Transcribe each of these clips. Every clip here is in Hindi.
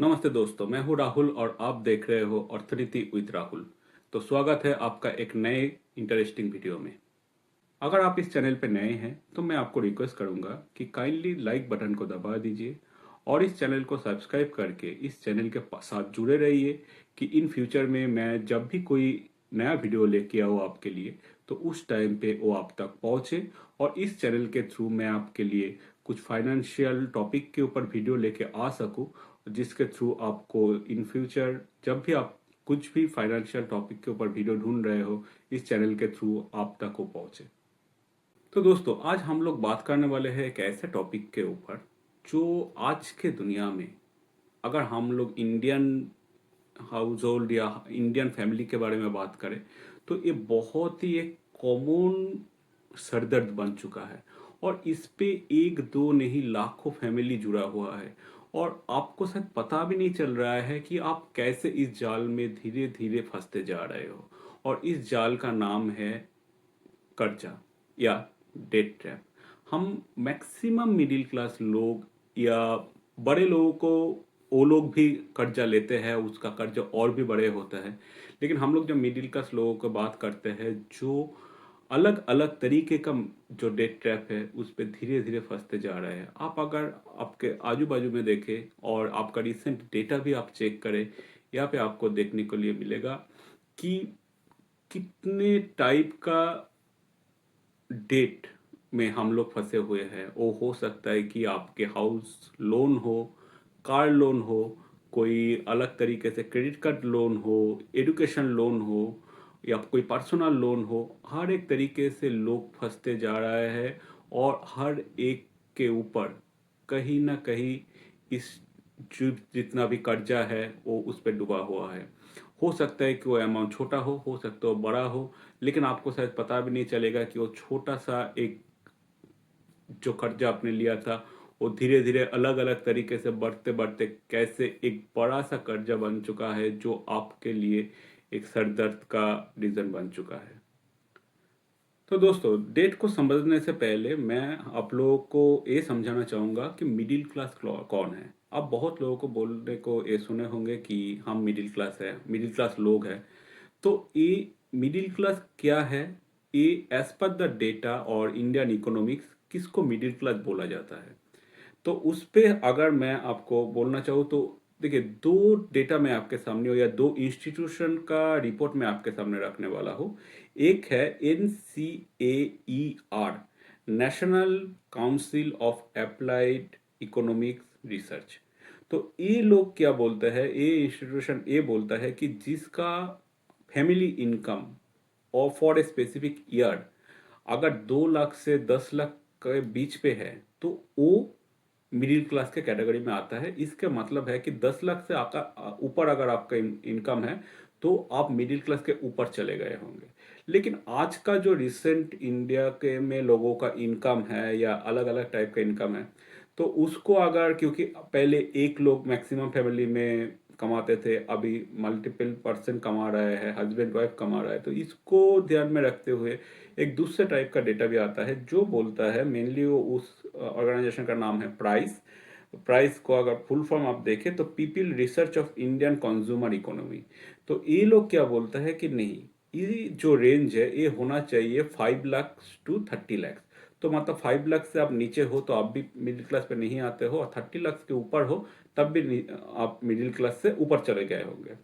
नमस्ते दोस्तों, मैं हूँ राहुल और आप देख रहे हो अर्थनीति विद राहुल। तो स्वागत है आपका एक नए इंटरेस्टिंग वीडियो में। अगर आप इस चैनल पे नए हैं तो मैं आपको रिक्वेस्ट करूंगा कि काइंडली लाइक बटन को दबा दीजिए और इस चैनल को सब्सक्राइब करके इस चैनल के साथ जुड़े रहिए कि इन फ्यूचर में मैं जब भी कोई नया वीडियो लेके आऊँ आपके लिए तो उस टाइम पे वो आप तक पहुँचे और इस चैनल के थ्रू मैं आपके लिए कुछ फाइनेंशियल टॉपिक के ऊपर वीडियो लेके आ सकूं जिसके थ्रू आपको इन फ्यूचर जब भी आप कुछ भी फाइनेंशियल टॉपिक के ऊपर वीडियो ढूंढ रहे हो इस चैनल के थ्रू आप तक वो पहुंचे। तो दोस्तों आज हम लोग बात करने वाले हैं एक ऐसे टॉपिक के ऊपर जो आज के दुनिया में अगर हम लोग इंडियन हाउस होल्ड या इंडियन फैमिली के बारे में बात करें तो ये बहुत ही एक कॉमन सरदर्द बन चुका है और इस पे एक दो नहीं लाखों फैमिली जुड़ा हुआ है और आपको शायद पता भी नहीं चल रहा है कि आप कैसे इस जाल में धीरे धीरे फंसते जा रहे हो। और इस जाल का नाम है कर्जा या डेट ट्रैप। हम मैक्सिमम मिडिल क्लास लोग या बड़े लोगों को वो लोग भी कर्जा लेते हैं, उसका कर्जा और भी बड़े होता है। लेकिन हम लोग जब मिडिल क्लास लोगों की बात करते हैं जो अलग अलग तरीके का जो डेट ट्रैप है उस पर धीरे धीरे फंसते जा रहे हैं। आप अगर आपके आजू बाजू में देखें और आपका रिसेंट डेटा भी आप चेक करें, यहाँ पे आपको देखने को लिए मिलेगा कि कितने टाइप का डेट में हम लोग फंसे हुए हैं। वो हो सकता है कि आपके हाउस लोन हो, कार लोन हो, कोई अलग तरीके से क्रेडिट कार्ड लोन हो, एजुकेशन लोन हो या कोई पर्सनल लोन हो। हर एक तरीके से लोग फंसते जा रहे हैं और हर एक के ऊपर कहीं ना कहीं इस जितना भी कर्जा है वो उस पर डूबा हुआ है। हो सकता है कि वो अमाउंट छोटा हो सकता है वो बड़ा हो, लेकिन आपको शायद पता भी नहीं चलेगा कि वो छोटा सा एक जो कर्जा आपने लिया था वो धीरे धीरे अलग अलग तरीके से बढ़ते बढ़ते कैसे एक बड़ा सा कर्जा बन चुका है जो आपके लिए एक सरदर्द का रीजन बन चुका है। तो दोस्तों डेट को समझने से पहले मैं आप लोगों को ये समझाना चाहूँगा कि मिडिल क्लास कौन है। आप बहुत लोगों को बोलने को ये सुने होंगे कि हम मिडिल क्लास है, मिडिल क्लास लोग हैं। तो ये मिडिल क्लास क्या है, ये एज पर द डेटा और इंडियन इकोनॉमिक्स किसको मिडिल क्लास बोला जाता है। तो उस पे अगर मैं आपको बोलना चाहूँ तो देखिए दो डेटा मैं आपके सामने हो या दो इंस्टीट्यूशन का रिपोर्ट मैं आपके सामने रखने वाला हूँ। एक है NCAER, national council of applied economics research. तो ये लोग क्या बोलते हैं, ये इंस्टीट्यूशन ये बोलता है कि जिसका फैमिली इनकम और फॉर ए स्पेसिफिक ईयर अगर 2 लाख से 10 लाख के बीच पे है तो वो मिडिल क्लास के कैटेगरी में आता है। इसका मतलब है कि 10 लाख से आपका ऊपर अगर आपका इनकम है तो आप मिडिल क्लास के ऊपर चले गए होंगे। लेकिन आज का जो रिसेंट इंडिया के में लोगों का इनकम है या अलग अलग टाइप का इनकम है तो उसको अगर, क्योंकि पहले एक लोग मैक्सिमम फैमिली में कमाते थे, अभी मल्टीपल पर्सन कमा रहे हैं, हस्बैंड वाइफ कमा रहा है, तो इसको ध्यान में रखते हुए एक दूसरे टाइप का डेटा भी आता है जो बोलता है, मेनली वो उस ऑर्गेनाइजेशन का नाम है प्राइस। प्राइस को अगर फुल फॉर्म आप देखें तो people research of Indian consumer economy. तो ये लोग क्या बोलता है कि नहीं, ये जो रेंज है ये होना चाहिए 5 लाख टू 30 लाख। तो मतलब 5 लाख से आप नीचे हो तो आप भी मिडिल क्लास पे नहीं आते हो, और 30 लाख के ऊपर हो तब भी आप मिडिल क्लास से ऊपर चले गए होंगे।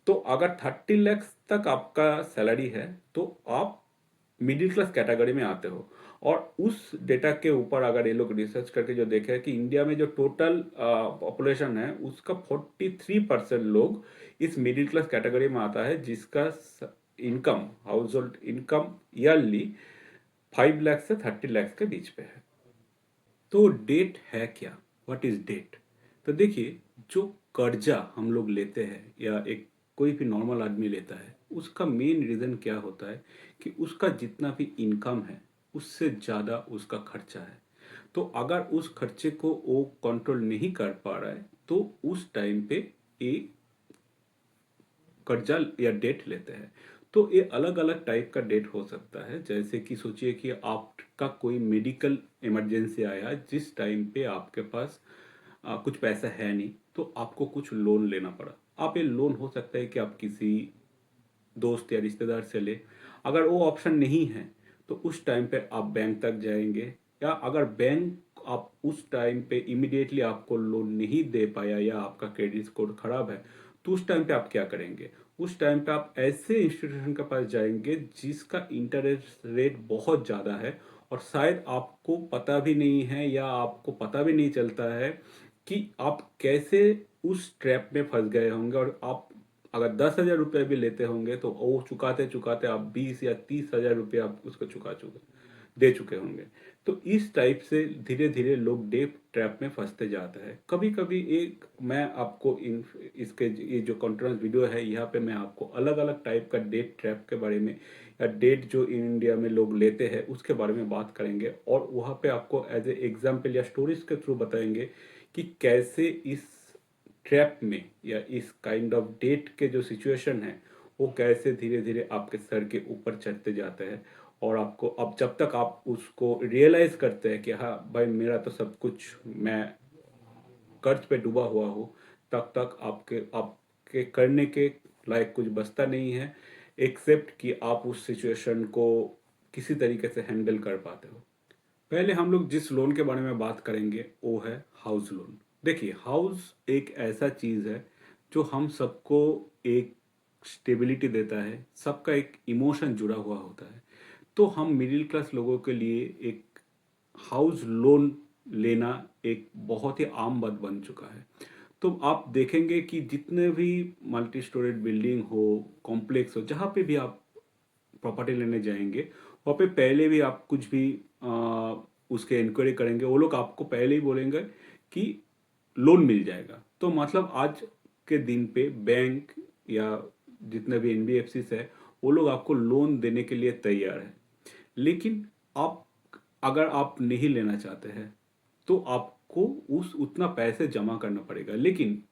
तो अगर 30 लाख तक आपका सैलरी है तो आप मिडिल क्लास कैटेगरी में आते हो। और उस डेटा के ऊपर अगर ये लोग रिसर्च करके जो देखे कि इंडिया में जो टोटल पॉपुलेशन है उसका 43% लोग इस मिडिल क्लास कैटेगरी में आता है जिसका income, house hold income yearly 5 lakh से 30 लाख के बीच पे है। तो डेट है क्या, व्हाट इज डेट। तो देखिए जो कर्जा हम लोग लेते हैं या एक कोई भी नॉर्मल आदमी लेता है उसका मेन रीज़न क्या होता है कि उसका जितना भी इनकम है उससे ज़्यादा उसका खर्चा है। तो अगर उस खर्चे को वो कंट्रोल नहीं कर पा रहा है तो उस टाइम पे एक कर्जा या डेट लेते हैं। तो ये अलग अलग टाइप का डेट हो सकता है, जैसे कि सोचिए कि आपका कोई मेडिकल इमरजेंसी आया जिस टाइम पे आपके पास कुछ पैसा है नहीं, तो आपको कुछ लोन लेना पड़ा। आप ये लोन हो सकता है कि आप किसी दोस्त या रिश्तेदार से ले। अगर वो ऑप्शन नहीं है तो उस टाइम पे आप बैंक तक जाएंगे, या अगर बैंक आप उस टाइम पे इमिडिएटली आपको लोन नहीं दे पाया या आपका क्रेडिट स्कोर खराब है, तो उस टाइम पे आप क्या करेंगे? उस टाइम पे आप ऐसे इंस्टीट्यूशन के पास जाएंगे जिसका इंटरेस्ट रेट बहुत ज़्यादा है, और शायद आपको पता भी नहीं है या आपको पता भी नहीं चलता है कि आप कैसे उस ट्रैप में फंस गए होंगे। और आप अगर 10,000 रुपये भी लेते होंगे तो वो चुकाते चुकाते आप 20 या 30 हजार रुपये आप उसको चुका चुके दे चुके होंगे। तो इस टाइप से धीरे धीरे लोग डेट ट्रैप में फंसते जाते हैं। कभी कभी एक मैं आपको इन इसके ये जो कॉन्फ्रेंस वीडियो है, यहाँ पे मैं आपको अलग अलग टाइप का डेट ट्रैप के बारे में या डेट जो इंडिया में लोग लेते हैं उसके बारे में बात करेंगे, और वहाँ पे आपको एज ए एग्जाम्पल या स्टोरीज के थ्रू बताएंगे कि कैसे इस ट्रैप में या इस काइंड ऑफ डेट के जो सिचुएशन है वो कैसे धीरे धीरे आपके सर के ऊपर चढ़ते जाते हैं। और आपको अब जब तक आप उसको रियलाइज करते हैं कि हाँ भाई मेरा तो सब कुछ, मैं कर्ज पे डूबा हुआ हूँ, तब तक आपके करने के लायक कुछ बचता नहीं है, एक्सेप्ट कि आप उस सिचुएशन को किसी तरीके से हैंडल कर पाते हो। पहले हम लोग जिस लोन के बारे में बात करेंगे वो है हाउस लोन। देखिए, हाउस एक ऐसा चीज़ है जो हम सबको एक स्टेबिलिटी देता है, सबका एक इमोशन जुड़ा हुआ होता है। तो हम मिडिल क्लास लोगों के लिए एक हाउस लोन लेना एक बहुत ही आम बात बन चुका है। तो आप देखेंगे कि जितने भी मल्टी स्टोरेड बिल्डिंग हो, कॉम्प्लेक्स हो, जहाँ पे भी आप प्रॉपर्टी लेने जाएंगे, वहाँ पे पहले भी आप कुछ भी उसके इंक्वायरी करेंगे, वो लोग आपको पहले ही बोलेंगे कि लोन मिल जाएगा। तो मतलब आज के दिन पे बैंक या जितने भी एनबीएफसी है वो लोग आपको लोन देने के लिए तैयार है। लेकिन आप अगर आप नहीं लेना चाहते हैं तो आपको उस उतना पैसे जमा करना पड़ेगा। लेकिन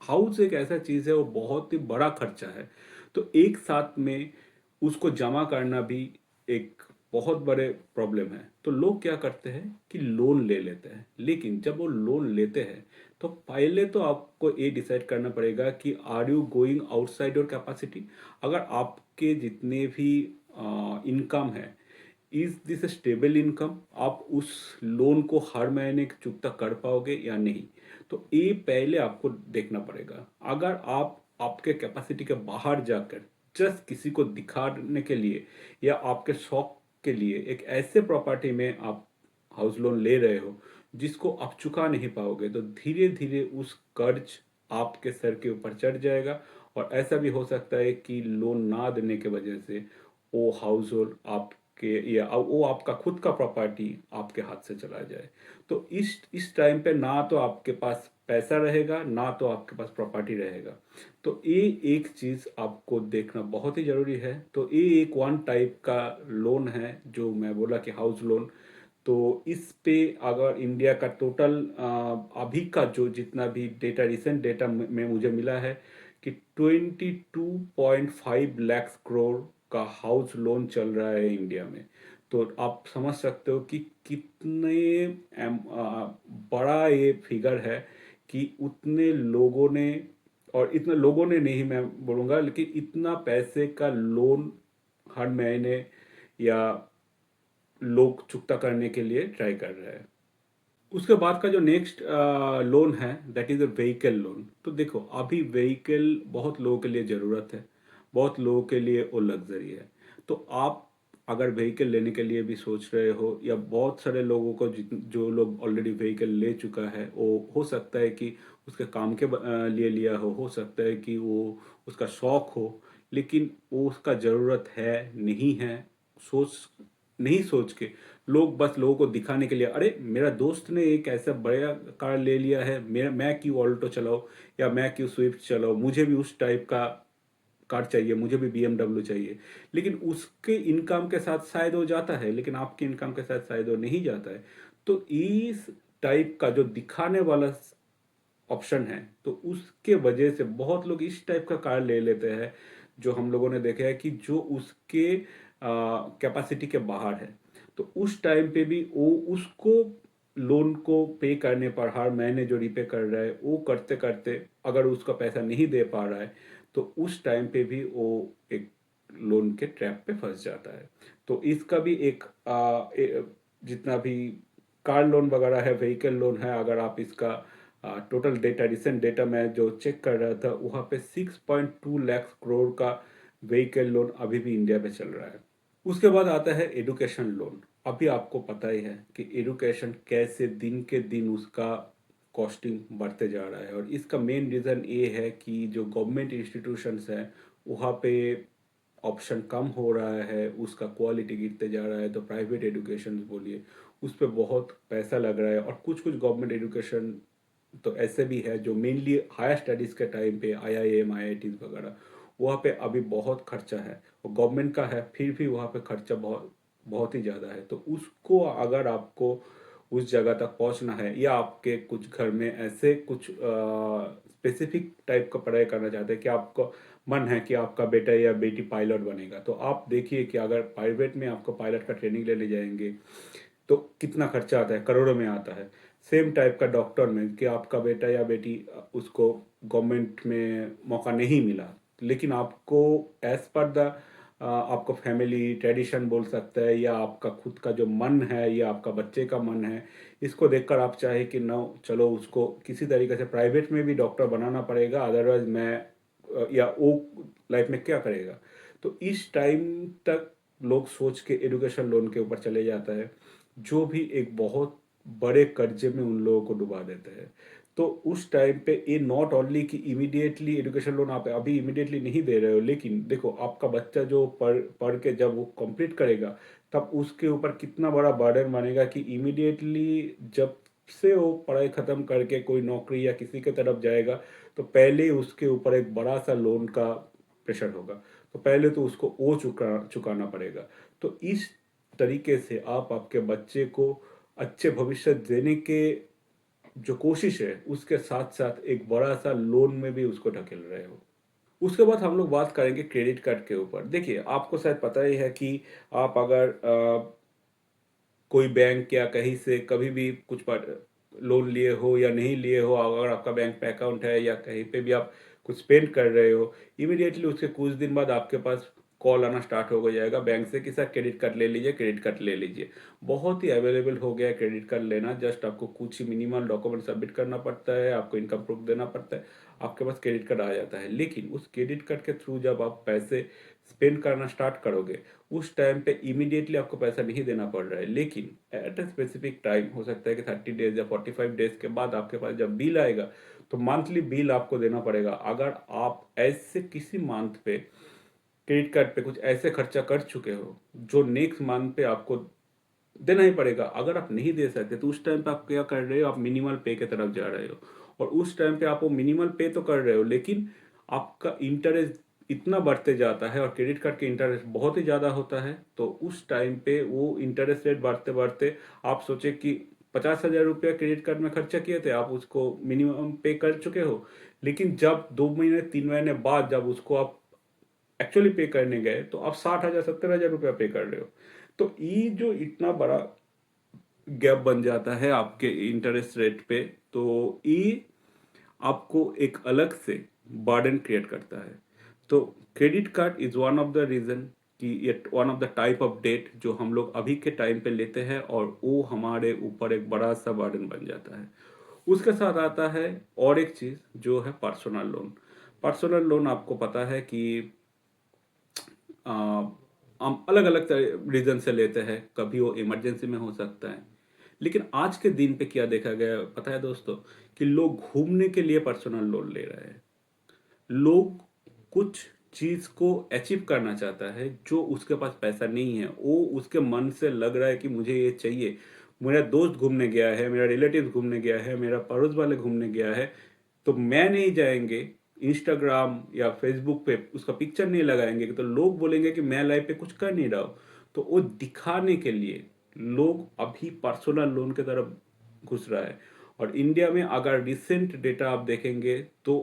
हाउस एक ऐसा चीज है, वो बहुत ही बड़ा खर्चा है, तो एक साथ में उसको जमा करना भी एक बहुत बड़े प्रॉब्लम है। तो लोग क्या करते हैं कि लोन ले लेते हैं। लेकिन जब वो लोन लेते हैं तो पहले तो आपको ये डिसाइड करना पड़ेगा कि are you going outside your capacity. अगर आपके जितने भी इनकम है, इज दिस स्टेबल इनकम, आप उस लोन को हर महीने चुकता कर पाओगे या नहीं। तो ये पहले आपको देखना पड़ेगा। अगर आप आपके कैपेसिटी के बाहर जाकर जस्ट किसी को दिखाने के लिए या आपके शौक के लिए एक ऐसे प्रॉपर्टी में आप हाउस लोन ले रहे हो जिसको आप चुका नहीं पाओगे, तो धीरे धीरे उस कर्ज आपके सर के ऊपर चढ़ जाएगा। और ऐसा भी हो सकता है कि लोन ना देने के वजह से वो हाउस होल्ड आपके या वो आपका खुद का प्रॉपर्टी आपके हाथ से चला जाए। तो इस टाइम पे ना तो आपके पास पैसा रहेगा, ना तो आपके पास प्रॉपर्टी रहेगा। तो ये एक चीज आपको देखना बहुत ही जरूरी है। तो ये एक वन टाइप का लोन है जो मैं बोला कि हाउस लोन। तो इस पे अगर इंडिया का टोटल अभी का जो जितना भी डेटा, रिसेंट डेटा में मुझे मिला है कि 22.5 लाख करोड़ का हाउस लोन चल रहा है इंडिया में। तो आप समझ सकते हो कि कितने बड़ा ये फिगर है कि उतने लोगों ने, और इतने लोगों ने नहीं मैं बोलूँगा, लेकिन इतना पैसे का लोन हर महीने या लोग चुकता करने के लिए ट्राई कर रहे हैं। उसके बाद का जो नेक्स्ट लोन है that is a vehicle loan. तो देखो, अभी व्हीकल बहुत लोगों के लिए ज़रूरत है, बहुत लोगों के लिए वो लग्जरी है। तो आप अगर व्हीकल लेने के लिए भी सोच रहे हो, या बहुत सारे लोगों को जो लोग ऑलरेडी व्हीकल ले चुका है, वो हो सकता है कि उसके काम के लिए लिया हो सकता है कि वो उसका शौक हो, लेकिन वो उसका ज़रूरत है नहीं है, सोच नहीं सोच के लोग बस लोगों को दिखाने के लिए, अरे मेरा दोस्त ने एक ऐसा बड़ा कार ले लिया है, मेरा मैं क्यों ऑल्टो चलाऊं या मैं क्यों स्विफ्ट चलाऊं, मुझे भी उस टाइप का कार चाहिए, मुझे भी बीएमडब्ल्यू चाहिए। लेकिन उसके इनकम के साथ शायद हो जाता है, लेकिन आपके इनकम के साथ शायद हो नहीं जाता है। तो इस टाइप का जो दिखाने वाला ऑप्शन है, तो उसके वजह से बहुत लोग इस टाइप का कार ले लेते हैं जो हम लोगों ने देखा है कि जो उसके कैपेसिटी के बाहर है। तो उस टाइम पे भी वो उसको लोन को पे करने पर हर महीने जो रिपे कर रहा है वो करते करते अगर उसका पैसा नहीं दे पा रहा है तो उस टाइम पे भी वो एक लोन के ट्रैप पे फंस जाता है। तो इसका भी एक जितना भी कार लोन वगैरह है, व्हीकल लोन है, अगर आप इसका टोटल डेटा, रिसेंट डेटा मैं जो चेक कर रहा था वहाँ पे 6.2 लाख करोड़ का व्हीकल लोन अभी भी इंडिया में चल रहा है। उसके बाद आता है एडुकेशन लोन। अभी आपको पता ही है कि एडुकेशन कैसे दिन के दिन उसका कॉस्टिंग बढ़ते जा रहा है, और इसका मेन रीज़न ये है कि जो गवर्नमेंट इंस्टीट्यूशंस हैं वहाँ पे ऑप्शन कम हो रहा है, उसका क्वालिटी गिरते जा रहा है। तो प्राइवेट एजुकेशन बोलिए, उस पर बहुत पैसा लग रहा है। और कुछ कुछ गवर्नमेंट एजुकेशन तो ऐसे भी है जो मेनली हायर स्टडीज़ के टाइम पे आईआईएम आईआईटीज वगैरह, वहाँ पे अभी बहुत खर्चा है। और गवर्नमेंट का है फिर भी वहाँ पे खर्चा बहुत बहुत ही ज़्यादा है। तो उसको अगर आपको उस जगह तक पहुंचना है, या आपके कुछ घर में ऐसे कुछ स्पेसिफिक टाइप का पढ़ाई करना चाहते हैं कि आपको मन है कि आपका बेटा या बेटी पायलट बनेगा, तो आप देखिए कि अगर प्राइवेट में आपको पायलट का ट्रेनिंग लेने जाएंगे तो कितना खर्चा आता है, करोड़ों में आता है। सेम टाइप का डॉक्टर में कि आपका बेटा या बेटी उसको गवर्नमेंट में मौका नहीं मिला, लेकिन आपको एज पर द आपको फैमिली ट्रेडिशन बोल सकता है, या आपका खुद का जो मन है या आपका बच्चे का मन है, इसको देखकर आप चाहे कि ना चलो उसको किसी तरीके से प्राइवेट में भी डॉक्टर बनाना पड़ेगा, अदरवाइज मैं या वो लाइफ में क्या करेगा। तो इस टाइम तक लोग सोच के एजुकेशन लोन के ऊपर चले जाता है, जो भी एक बहुत बड़े कर्जे में उन लोगों को डुबा देते हैं। तो उस टाइम पे ये नॉट ओनली कि इमीडिएटली एजुकेशन लोन आप अभी इमीडिएटली नहीं दे रहे हो, लेकिन देखो आपका बच्चा जो पढ़ के जब वो कंप्लीट करेगा तब उसके ऊपर कितना बड़ा बर्डन बनेगा कि इमीडिएटली जब से वो पढ़ाई खत्म करके कोई नौकरी या किसी के तरफ जाएगा तो पहले उसके ऊपर एक बड़ा सा लोन का प्रेशर होगा। तो पहले तो उसको वो चुकाना पड़ेगा। तो इस तरीके से आप आपके बच्चे को अच्छे भविष्य देने के जो कोशिश है उसके साथ साथ एक बड़ा सा लोन में भी उसको ढकेल रहे हो। उसके बाद हम लोग बात करेंगे क्रेडिट कार्ड के ऊपर। देखिए आपको शायद पता ही है कि आप अगर कोई बैंक या कहीं से कभी भी कुछ लोन लिए हो या नहीं लिए हो, अगर आपका बैंक पे अकाउंट है या कहीं पे भी आप कुछ स्पेंड कर रहे हो, इमीडिएटली उसके कुछ दिन बाद आपके पास कॉल आना स्टार्ट हो जाएगा बैंक से कि सर क्रेडिट कार्ड ले लीजिए, क्रेडिट कार्ड ले लीजिए। बहुत ही अवेलेबल हो गया है क्रेडिट कार्ड लेना। जस्ट आपको कुछ ही मिनिमल डॉक्यूमेंट सबमिट करना पड़ता है, आपको इनकम प्रूफ देना पड़ता है, आपके पास क्रेडिट कार्ड आ जाता है। लेकिन उस क्रेडिट कार्ड के थ्रू जब आप पैसे स्पेंड करना स्टार्ट करोगे उस टाइम पे इमीडिएटली आपको पैसा नहीं देना पड़ रहा है, लेकिन एट ए स्पेसिफिक टाइम, हो सकता है कि 30 डेज या 45 डेज के बाद आपके पास जब बिल आएगा तो मंथली बिल आपको देना पड़ेगा। अगर आप ऐसे किसी मंथ पे क्रेडिट कार्ड पे कुछ ऐसे खर्चा कर चुके हो जो नेक्स्ट मंथ पे आपको देना ही पड़ेगा, अगर आप नहीं दे सकते तो उस टाइम पे आप क्या कर रहे हो, आप मिनिमल पे के तरफ जा रहे हो। और उस टाइम पे आप वो मिनिमल पे तो कर रहे हो, लेकिन आपका इंटरेस्ट इतना बढ़ते जाता है और क्रेडिट कार्ड के इंटरेस्ट बहुत ही ज़्यादा होता है। तो उस टाइम पे वो इंटरेस्ट रेट बढ़ते बढ़ते आप सोचे कि 50,000 रुपया क्रेडिट कार्ड में खर्चा किए थे, आप उसको मिनिमम पे कर चुके हो, लेकिन जब 2 महीने 3 महीने बाद जब उसको आप एक्चुअली पे करने गए तो आप 60,000 70,000 रुपया पे कर रहे हो। तो ये जो इतना बड़ा गैप बन जाता है आपके इंटरेस्ट रेट पे, तो ये आपको एक अलग से बर्डन क्रिएट करता है। तो credit card is one of the reason कि ये one of the type of debt जो हम लोग अभी के टाइम पे लेते हैं और वो हमारे ऊपर एक बड़ा सा बर्डन बन जाता है। उसके साथ आता है और एक चीज जो है पर्सनल लोन। पर्सनल लोन आपको पता है कि आ, हम अलग अलग रीजन से लेते हैं, कभी वो इमरजेंसी में हो सकता है। लेकिन आज के दिन पे क्या देखा गया है, पता है दोस्तों, कि लोग घूमने के लिए पर्सनल लोन ले रहे हैं। लोग कुछ चीज को अचीव करना चाहता है जो उसके पास पैसा नहीं है, वो उसके मन से लग रहा है कि मुझे ये चाहिए। मेरा दोस्त घूमने गया है, मेरा रिलेटिव घूमने गया है, मेरा पड़ोस वाले घूमने गया है, तो मैं नहीं जाएंगे इंस्टाग्राम या फेसबुक पे उसका पिक्चर नहीं लगाएंगे तो लोग बोलेंगे कि मैं लाइफ पे कुछ कर नहीं रहा हूँ। तो वो दिखाने के लिए लोग अभी पर्सनल लोन की तरफ घुस रहा है। और इंडिया में अगर रिसेंट डेटा आप देखेंगे तो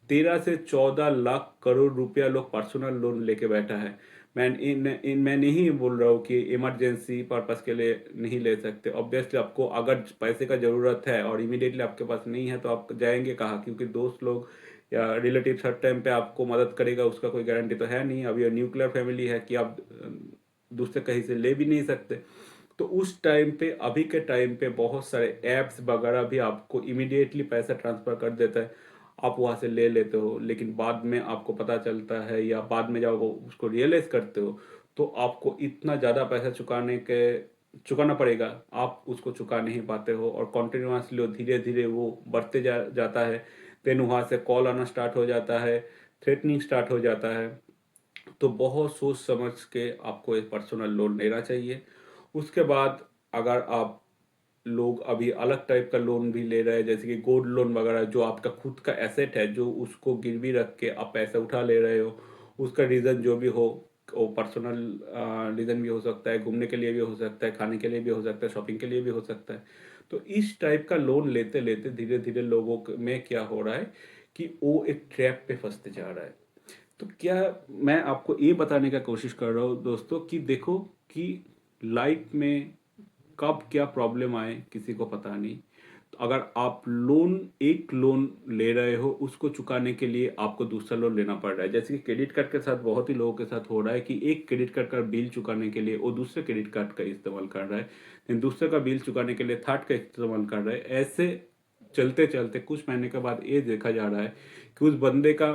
13 से 14 लाख करोड़ रुपया लोग पर्सनल लोन लेके बैठा है। मैं नहीं बोल रहा हूँ कि इमरजेंसी पर्पस के लिए नहीं ले सकते। ऑब्वियसली आपको अगर पैसे का ज़रूरत है और इमीडिएटली आपके पास नहीं है तो आप जाएंगे कहाँ, क्योंकि दोस्त लोग या रिलेटिव्स हर टाइम पे आपको मदद करेगा उसका कोई गारंटी तो है नहीं। अब ये न्यूक्लियर फैमिली है कि आप दूसरे कहीं से ले भी नहीं सकते। तो उस टाइम पे, अभी के टाइम पे बहुत सारे ऐप्स वगैरह भी आपको इमीडिएटली पैसा ट्रांसफ़र कर देता है, आप वहाँ से ले लेते हो। लेकिन बाद में आपको पता चलता है या बाद में जब उसको रियलाइज़ करते हो तो आपको इतना ज़्यादा पैसा चुकाना पड़ेगा, आप उसको चुका नहीं पाते हो और कॉन्टिन्यूसली धीरे धीरे वो बढ़ते जाता है। देन वहाँ से कॉल आना स्टार्ट हो जाता है, थ्रेटनिंग स्टार्ट हो जाता है। तो बहुत सोच समझ के आपको एक पर्सनल लोन लेना चाहिए। उसके बाद अगर आप लोग अभी अलग टाइप का लोन भी ले रहे हैं, जैसे कि गोल्ड लोन वगैरह, जो आपका खुद का एसेट है, जो उसको गिरवी रख के आप पैसा उठा ले रहे हो, उसका रीज़न जो भी हो, वो पर्सनल रीज़न भी हो सकता है, घूमने के लिए भी हो सकता है, खाने के लिए भी हो सकता है, शॉपिंग के लिए भी हो सकता है। तो इस टाइप का लोन लेते लेते धीरे धीरे में क्या हो रहा है कि वो एक ट्रैप पे फंसते जा रहा है। तो क्या, मैं आपको ये बताने का कोशिश कर रहा हूँ दोस्तों कि देखो कि लाइफ में कब क्या प्रॉब्लम आए किसी को पता नहीं। तो अगर आप एक लोन ले रहे हो, उसको चुकाने के लिए आपको दूसरा लोन लेना पड़ रहा है। जैसे कि क्रेडिट कार्ड के साथ बहुत ही लोगों के साथ हो रहा है कि एक क्रेडिट कार्ड का बिल चुकाने के लिए वो दूसरे क्रेडिट कार्ड का इस्तेमाल कर रहा है, फिर दूसरे का बिल चुकाने के लिए थर्ड का इस्तेमाल कर रहा है। ऐसे चलते चलते कुछ महीने के बाद ये देखा जा रहा है कि उस बंदे का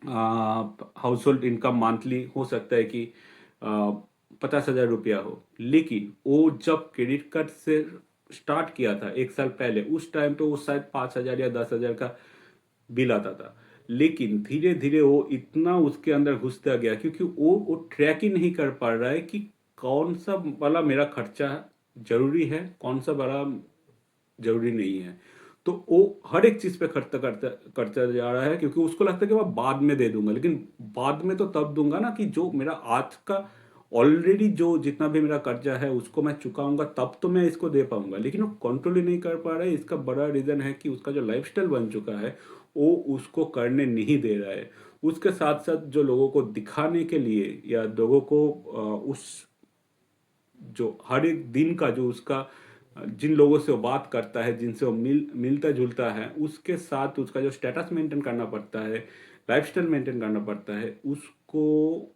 हाउस होल्ड इनकम मंथली हो सकता है कि 50,000 रुपया हो, लेकिन वो जब क्रेडिट कार्ड से स्टार्ट किया था 1 साल पहले, उस टाइम पे वो शायद 5,000 या 10,000 का बिल आता था। लेकिन धीरे धीरे वो इतना उसके अंदर घुसता गया, क्योंकि वो ट्रैक ही नहीं कर पा रहा है कि कौन सा वाला मेरा खर्चा जरूरी है, कौन सा बड़ा जरूरी नहीं है। तो वो हर एक चीज पे खर्च करता करता जा रहा है, क्योंकि उसको लगता है कि मैं बाद में दे दूंगा। लेकिन बाद में तो तब दूंगा ना कि जो मेरा आज का ऑलरेडी जो जितना भी मेरा कर्जा है उसको मैं चुकाऊंगा, तब तो मैं इसको दे पाऊंगा। लेकिन वो कंट्रोल ही नहीं कर पा रहा है। इसका बड़ा रीजन है कि उसका जो लाइफस्टाइल बन चुका है वो उसको करने नहीं दे रहा है। उसके साथ साथ जो लोगों को दिखाने के लिए या लोगों को उस जो हर एक दिन का जो उसका जिन लोगों से वो बात करता है, जिनसे वो मिलता जुलता है, उसके साथ उसका जो स्टेटस मेंटेन करना पड़ता है, लाइफस्टाइल मेंटेन करना पड़ता है, उसको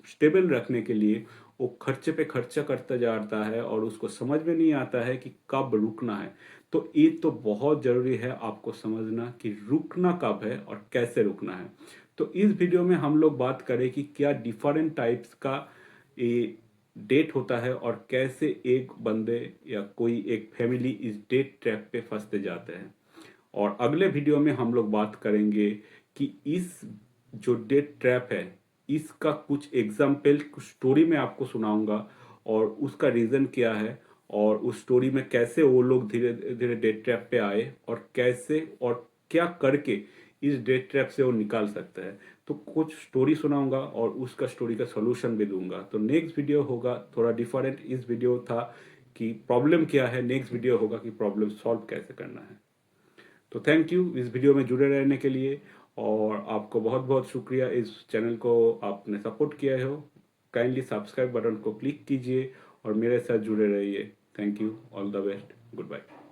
स्टेबल रखने के लिए वो खर्चे पे खर्चा करता जाता है और उसको समझ में नहीं आता है कि कब रुकना है। तो ये तो बहुत ज़रूरी है आपको समझना कि रुकना कब है और कैसे रुकना है। तो इस वीडियो में हम लोग बात करें कि क्या डिफरेंट टाइप्स का ये डेट होता है और कैसे एक बंदे या कोई एक फैमिली इस डेट ट्रैप पे फंसते जाते हैं। और अगले वीडियो में हम लोग बात करेंगे कि इस जो डेट ट्रैप है, इसका कुछ एग्जाम्पल, कुछ स्टोरी मैं आपको सुनाऊंगा और उसका रीज़न क्या है, और उस स्टोरी में कैसे वो लोग धीरे धीरे डेट ट्रैप पे आए और कैसे और क्या करके इस डेट ट्रैप से वो निकाल सकते हैं। तो कुछ स्टोरी सुनाऊंगा और उसका स्टोरी का सॉल्यूशन भी दूंगा। तो नेक्स्ट वीडियो होगा थोड़ा डिफरेंट। इस वीडियो था कि प्रॉब्लम क्या है, नेक्स्ट वीडियो होगा कि प्रॉब्लम सॉल्व कैसे करना है। तो थैंक यू इस वीडियो में जुड़े रहने के लिए, और आपको बहुत बहुत शुक्रिया इस चैनल को आपने सपोर्ट किया हो। काइंडली सब्सक्राइब बटन को क्लिक कीजिए और मेरे साथ जुड़े रहिए। Thank you, all the best, good bye.